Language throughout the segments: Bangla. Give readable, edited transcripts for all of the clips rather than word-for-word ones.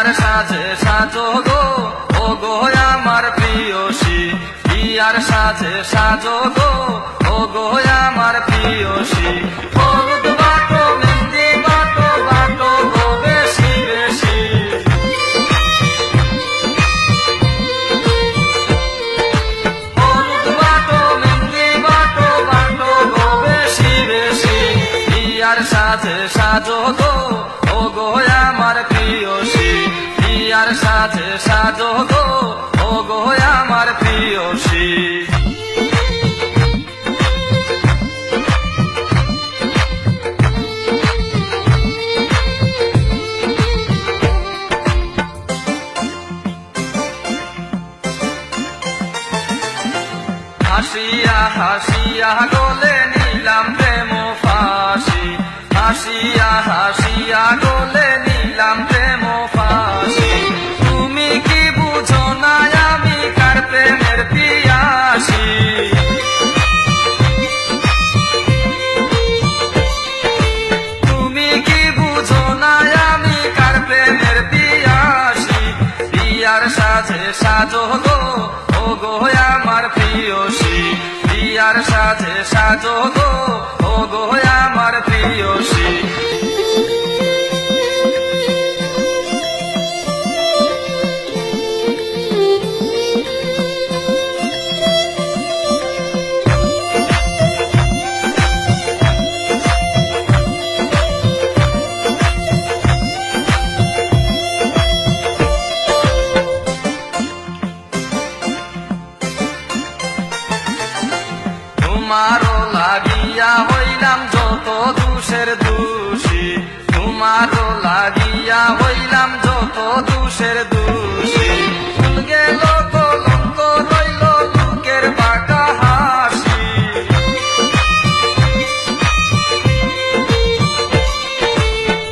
বিয়ার সাজে সাজো গো ও গো আমার প্রিয়সী, বিয়ার সাজে সাজো গো ও গো আমার প্রিয়সী। হলুদ বাটো মেহেন্দি বাটো বাটো গো বেশি বেশি, হলুদ বাটো মেহেন্দি বাটো বাটো গো বেশি বেশি। বিয়ার সাজে সাজো গো ও গো আমার প্রিয়সী, বিয়ার সাজে সাজো গো ও গো আমার প্রিয়সী। হাসিয়া হাসিয়া গলে নিলাম প্রেম ফাঁসি, হাসিয়া হাসিয়া গলে নিলাম প্রেম ফাঁসি। তুমি কি বুঝো না আমি কার প্রেমের পিয়াসী, তুমি কি বুঝো না আমি কার প্রেমের পিয়াসী। বিয়ার সাজে সাজো গো ও গো আমার প্রিয়সী, বিয়ার সাজে সাজো গো ও গো আমার প্রিয়সী। তোমারও লাগিয়া হইলাম যত দোষের দোষী, তোমারও লাগিয়া হইলাম যত দোষের দোষী। ভুল গেল কলঙ্ক রইল লোকের বাঁকা হাসি,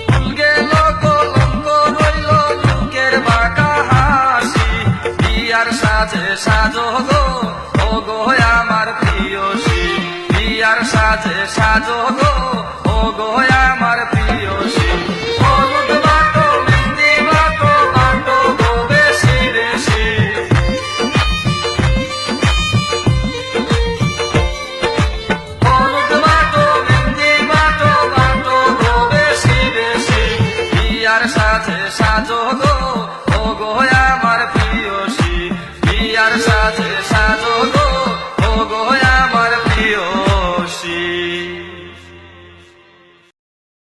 ভুল গেল কলঙ্ক রইল লোকের বাঁকা হাসি। বিয়ার সাজে সাজো গো ও গো আমার প্রিয়সী, বিয়ার সাজে সাজো গো ও গো আমার প্রিয়সী। হলুদ বাটো মেহেন্দি বাটো বাটো গো বেশি বেশি, হলুদ বাটো মেহেন্দি বাটো বাটো গো বেশি বেশি। বিয়ার সাজে সাজো গো